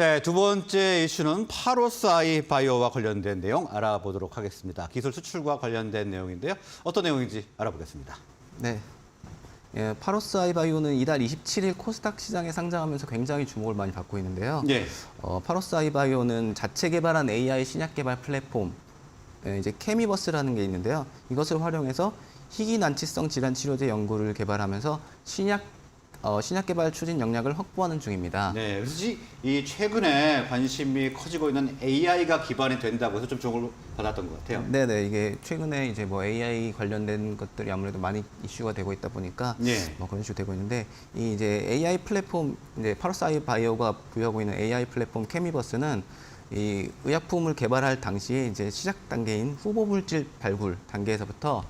네, 두 번째 이슈는 파로스아이 바이오와 관련된 내용 알아보도록 하겠습니다. 기술 수출과 관련된 내용인데요. 어떤 내용인지 알아보겠습니다. 네. 예, 파로스아이 바이오는 이달 27일 코스닥 시장에 상장하면서 굉장히 주목을 많이 받고 있는데요. 네. 파로스아이 바이오는 자체 개발한 AI 신약 개발 플랫폼, 이제 케미버스라는 게 있는데요. 이것을 활용해서 희귀 난치성 질환 치료제 연구를 개발하면서 신약 개발 추진 역량을 확보하는 중입니다. 네, 그래서 이 최근에 관심이 커지고 있는 AI가 기반이 된다고 해서 좀 주목을 받았던 것 같아요. 네네, 이게 최근에 이제 뭐 AI 관련된 것들이 아무래도 많이 이슈가 되고 있다 보니까 네. 뭐 그런 식으로 되고 있는데 이 이제 AI 플랫폼 이제 파로스아이 바이오가 부여하고 있는 AI 플랫폼 케미버스는 이 의약품을 개발할 당시에 이제 시작 단계인 후보 물질 발굴 단계에서부터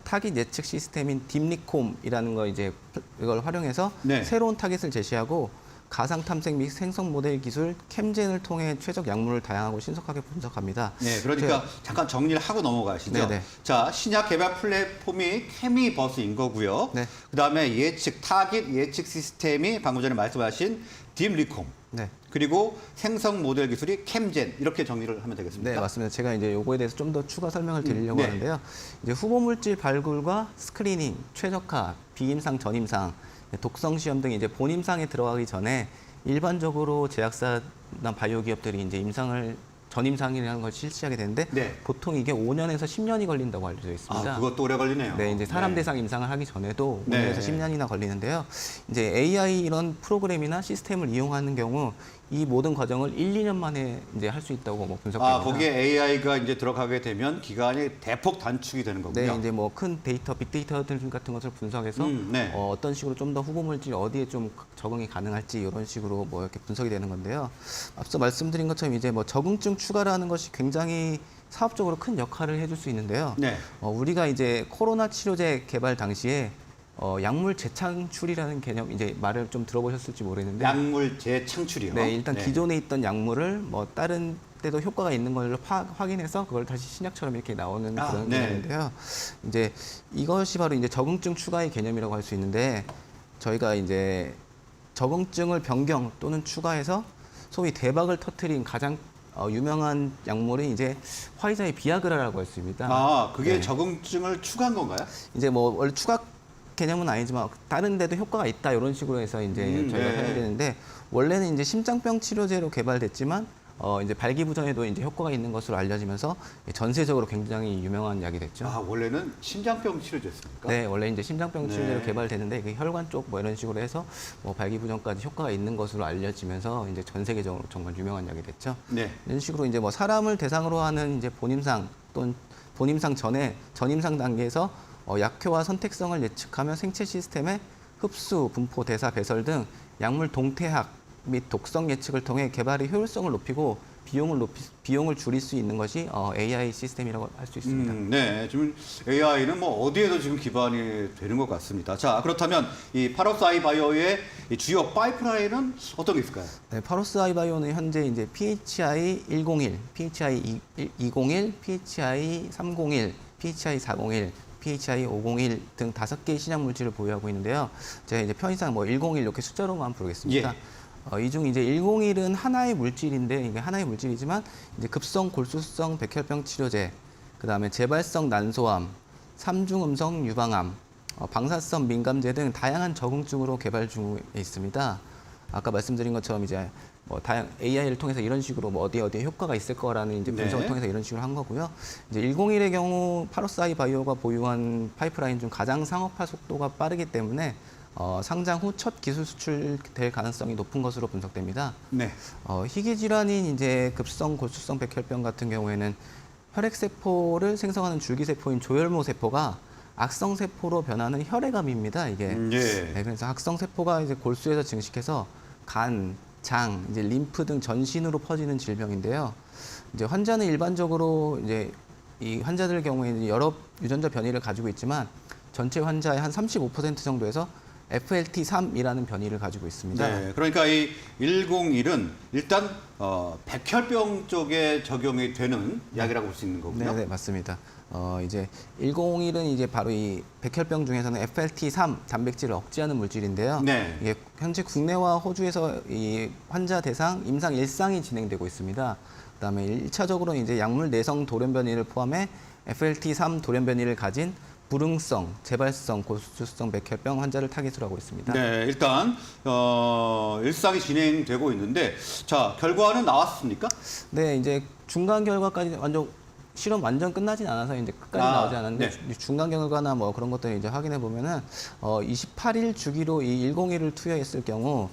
타깃 예측 시스템인 딥리콤이라는 거 이걸 활용해서 네. 새로운 타깃을 제시하고 가상 탐색 및 생성 모델 기술 캠젠을 통해 최적 약물을 다양하고 신속하게 분석합니다. 네, 그러니까 잠깐 정리를 하고 넘어가시죠. 네네. 자, 신약 개발 플랫폼이 케미버스인 거고요. 네. 그다음에 타깃 예측 시스템이 방금 전에 말씀하신 딥리콤. 네. 그리고 생성 모델 기술이 캠젠 이렇게 정리를 하면 되겠습니까? 네, 맞습니다. 제가 이제 요거에 대해서 좀 더 추가 설명을 드리려고 네. 하는데요. 이제 후보 물질 발굴과 스크리닝, 최적화, 비임상, 전임상, 독성 시험 등 이제 본임상에 들어가기 전에 일반적으로 제약사나 바이오 기업들이 이제 전임상이라는 걸 실시하게 되는데 네. 보통 이게 5년에서 10년이 걸린다고 알려져 있습니다. 아, 그것도 오래 걸리네요. 네, 이제 사람 네. 대상 임상을 하기 전에도 네. 5년에서 10년이나 걸리는데요. 이제 AI 이런 프로그램이나 시스템을 이용하는 경우 이 모든 과정을 1, 2년 만에 이제 할 수 있다고 뭐 분석됩니다. 아, 거기에 AI가 이제 들어가게 되면 기간이 대폭 단축이 되는 거군요. 네, 이제 뭐 큰 데이터, 빅데이터들 같은 것을 분석해서 네. 어떤 식으로 좀 더 후보 물질 어디에 좀 적응이 가능할지 이런 식으로 뭐 이렇게 분석이 되는 건데요. 앞서 말씀드린 것처럼 이제 뭐 적응증 추가라는 것이 굉장히 사업적으로 큰 역할을 해줄 수 있는데요. 네. 우리가 이제 코로나 치료제 개발 당시에 약물 재창출이라는 개념 이제 말을 좀 들어보셨을지 모르겠는데 약물 재창출이요. 네, 일단 기존에 있던 약물을 뭐 다른 때도 효과가 있는 걸로 확인해서 그걸 다시 신약처럼 이렇게 나오는 그런 네. 개념인데요. 이제 이것이 바로 이제 적응증 추가의 개념이라고 할 수 있는데 저희가 이제 적응증을 변경 또는 추가해서 소위 대박을 터뜨린 가장 유명한 약물이 이제 화이자의 비아그라라고 할 수 있습니다. 아, 그게 네. 적응증을 추가한 건가요? 이제 뭐 원래 추가 개념은 아니지만 다른 데도 효과가 있다 이런 식으로 해서 이제 저희가 네. 하게 되는데 원래는 이제 심장병 치료제로 개발됐지만 이제 발기부전에도 이제 효과가 있는 것으로 알려지면서 전세적으로 굉장히 유명한 약이 됐죠. 아, 원래는 심장병 치료제였습니까? 네, 원래 이제 심장병 치료제로 네. 개발되는데 그 혈관 쪽 뭐 이런 식으로 해서 뭐 발기부전까지 효과가 있는 것으로 알려지면서 이제 전 세계적으로 정말 유명한 약이 됐죠. 네. 이런 식으로 이제 뭐 사람을 대상으로 하는 이제 본임상 또는 본임상 전에 전임상 단계에서 약효와 선택성을 예측하며 생체 시스템의 흡수, 분포, 대사, 배설 등 약물 동태학 및 독성 예측을 통해 개발의 효율성을 높이고 비용을 줄일 수 있는 것이 AI 시스템이라고 할 수 있습니다. 네, 지금 AI는 뭐 어디에도 지금 기반이 되는 것 같습니다. 자, 그렇다면 이 파로스아이 바이오의 이 주요 파이프라인은 어떤 게 있을까요? 네, 파로스아이 바이오는 현재 이제 PHI 101, PHI 201, PHI 301, PHI 401, PHI 501 등 5개의 신약 물질을 보유하고 있는데요. 제가 이제 편의상 뭐 101 이렇게 숫자로만 부르겠습니다. 예. 이 중 이제 101은 하나의 물질인데 이게 하나의 물질이지만 이제 급성 골수성 백혈병 치료제, 그다음에 재발성 난소암, 삼중음성 유방암, 방사성 민감제 등 다양한 적응증으로 개발 중에 있습니다. 아까 말씀드린 것처럼 이제 뭐 AI를 통해서 이런 식으로 뭐 어디에 효과가 있을 거라는 이제 분석을 네. 통해서 이런 식으로 한 거고요. 이제 101의 경우 파로스아이 바이오가 보유한 파이프라인 중 가장 상업화 속도가 빠르기 때문에 상장 후 첫 기술 수출될 가능성이 높은 것으로 분석됩니다. 네. 희귀 질환인 이제 급성 골수성 백혈병 같은 경우에는 혈액 세포를 생성하는 줄기세포인 조혈모 세포가 악성 세포로 변하는 혈액암입니다. 이게. 예. 네, 그래서 악성 세포가 이제 골수에서 증식해서 간, 장, 이제 림프 등 전신으로 퍼지는 질병인데요. 이제 환자는 일반적으로 이제 이 환자들 경우에는 여러 유전자 변이를 가지고 있지만 전체 환자의 한 35% 정도에서 FLT3이라는 변이를 가지고 있습니다. 네, 그러니까 이 101은 일단 백혈병 쪽에 적용이 되는 약이라고 볼 수 있는 거군요. 네, 맞습니다. 이제 101은 이제 바로 이 백혈병 중에서는 FLT3 단백질을 억제하는 물질인데요. 네. 이게 현재 국내와 호주에서 이 환자 대상 임상 1상이 진행되고 있습니다. 그다음에 1차적으로는 이제 약물 내성 돌연변이를 포함해 FLT3 돌연변이를 가진 불응성, 재발성, 골수성 백혈병 환자를 타깃으로 하고 있습니다. 네, 일단 일상이 진행되고 있는데 자 결과는 나왔습니까? 네, 이제 중간 결과까지 실험 완전 끝나진 않아서 이제 끝까지 나오지 않았는데 중간 결과나 뭐 그런 것들 이제 확인해 보면은 28일 주기로 이 101을 투여했을 경우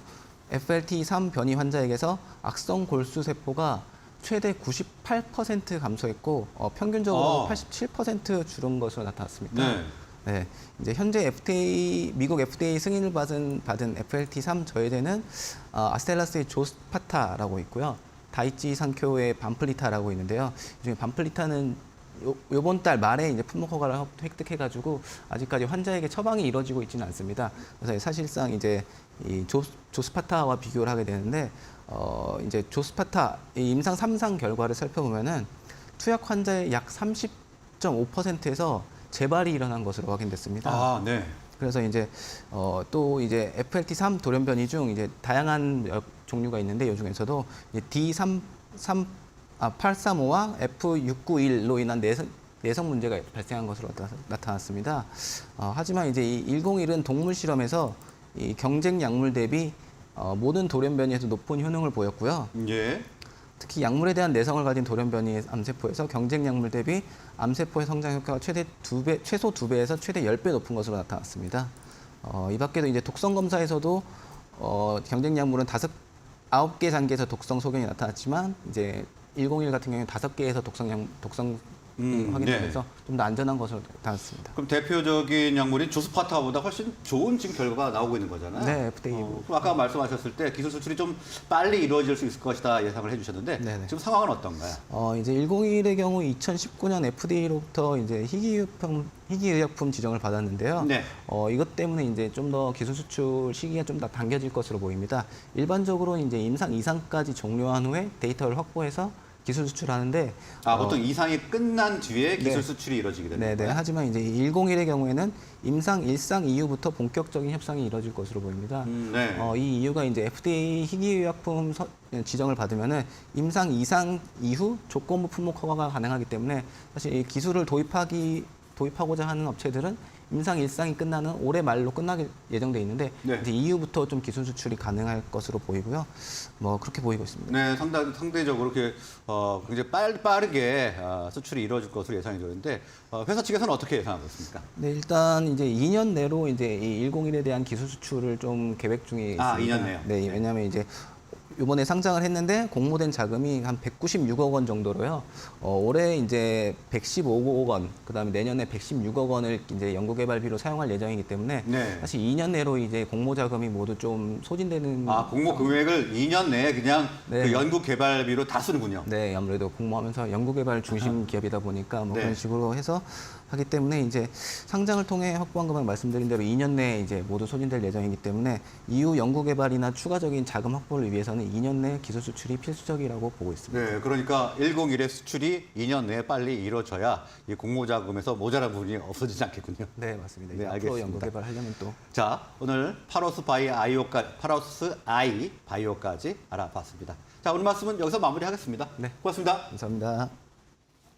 FLT3 변이 환자에게서 악성 골수 세포가 최대 98% 감소했고 평균적으로 87% 줄은 것으로 나타났습니다. 네. 네, 이제 현재 미국 FDA 승인을 받은 FLT3 저해제는 아스텔라스의 조스파타라고 있고요. 다이치 산쿄의 반플리타라고 있는데요. 이 중에 반플리타는 요번 달 말에 이제 품목 허가를 획득해가지고 아직까지 환자에게 처방이 이루어지고 있지는 않습니다. 그래서 사실상 이제 이 조스파타와 비교를 하게 되는데 이제 조스파타 이 임상 3상 결과를 살펴보면은 투약 환자의 약 30.5%에서 재발이 일어난 것으로 확인됐습니다. 아, 네. 그래서 이제 또 이제 FLT3 돌연변이 중 이제 다양한 종류가 있는데 이 중에서도 이제 D835와 F691로 인한 내성 문제가 발생한 것으로 나타났습니다. 하지만 이제 이 101은 동물 실험에서 이 경쟁 약물 대비 모든 돌연변이에서 높은 효능을 보였고요. 예. 특히 약물에 대한 내성을 가진 돌연변이 암세포에서 경쟁 약물 대비 암세포의 성장 효과가 최소 2배에서 최대 10배 높은 것으로 나타났습니다. 이 밖에도 이제 독성 검사에서도 경쟁 약물은 9개 단계에서 독성 소견이 나타났지만 이제 101 같은 경우는 5개에서 독성 확인되면서 좀 더 안전한 것으로 나타났습니다. 그럼 대표적인 약물인 조스파타보다 훨씬 좋은 지금 결과가 나오고 있는 거잖아요. 네, FDA. 그럼 아까 말씀하셨을 때 기술 수출이 좀 빨리 이루어질 수 있을 것이다 예상을 해주셨는데 네네. 지금 상황은 어떤가요? 이제 101의 경우 2019년 FDA로부터 이제 희귀의약품 지정을 받았는데요. 네. 이것 때문에 이제 좀 더 기술 수출 시기가 좀 더 당겨질 것으로 보입니다. 일반적으로 이제 임상 2상까지 종료한 후에 데이터를 확보해서 기술 수출하는데 보통 이상이 끝난 뒤에 기술 네. 수출이 이루어지게 되는 네네. 거예요? 하지만 이제 101의 경우에는 임상 1상 이후부터 본격적인 협상이 이루어질 것으로 보입니다. 네. 이 이유가 이제 FDA 희귀의약품 지정을 받으면은 임상 2상 이후 조건부 품목 허가가 가능하기 때문에 사실 이 기술을 도입하고자 하는 업체들은 임상 1상이 끝나는 올해 말로 끝나게 예정돼 있는데 네. 이제 이후부터 좀 기술 수출이 가능할 것으로 보이고요. 뭐 그렇게 보이고 있습니다. 네, 상대적으로 이렇게 굉장히 빠르게 수출이 이루어질 것으로 예상이 되는데 회사 측에서는 어떻게 예상하고 있습니까? 네, 일단 이제 2년 내로 이제 이 101에 대한 기술 수출을 좀 계획 중에 있습니다. 2년 내요? 네, 왜냐하면 이제 이번에 상장을 했는데 공모된 자금이 한 196억 원 정도로요. 올해 이제 115억 원, 그다음에 내년에 116억 원을 이제 연구개발비로 사용할 예정이기 때문에 네. 사실 2년 내로 이제 공모 자금이 모두 좀 소진되는. 공모 금액을 2년 내에 그냥 네. 그 연구 개발비로 다 쓰는군요. 네, 아무래도 공모하면서 연구개발 중심 기업이다 보니까 뭐 네. 그런 식으로 해서 하기 때문에 이제 상장을 통해 확보한 것만 말씀드린 대로 2년 내에 이제 모두 소진될 예정이기 때문에 이후 연구개발이나 추가적인 자금 확보를 위해서는 2년 내 기술 수출이 필수적이라고 보고 있습니다. 네, 그러니까 101의 수출이 2년 내에 빨리 이루어져야 이 공모자금에서 모자란 부분이 없어지지 않겠군요. 네, 맞습니다. 네, 이제 앞으로 알겠습니다. 연구개발 하려면 또. 자, 오늘 파로스 아이 바이오까지 알아봤습니다. 자, 오늘 말씀은 여기서 마무리하겠습니다. 네. 고맙습니다. 감사합니다.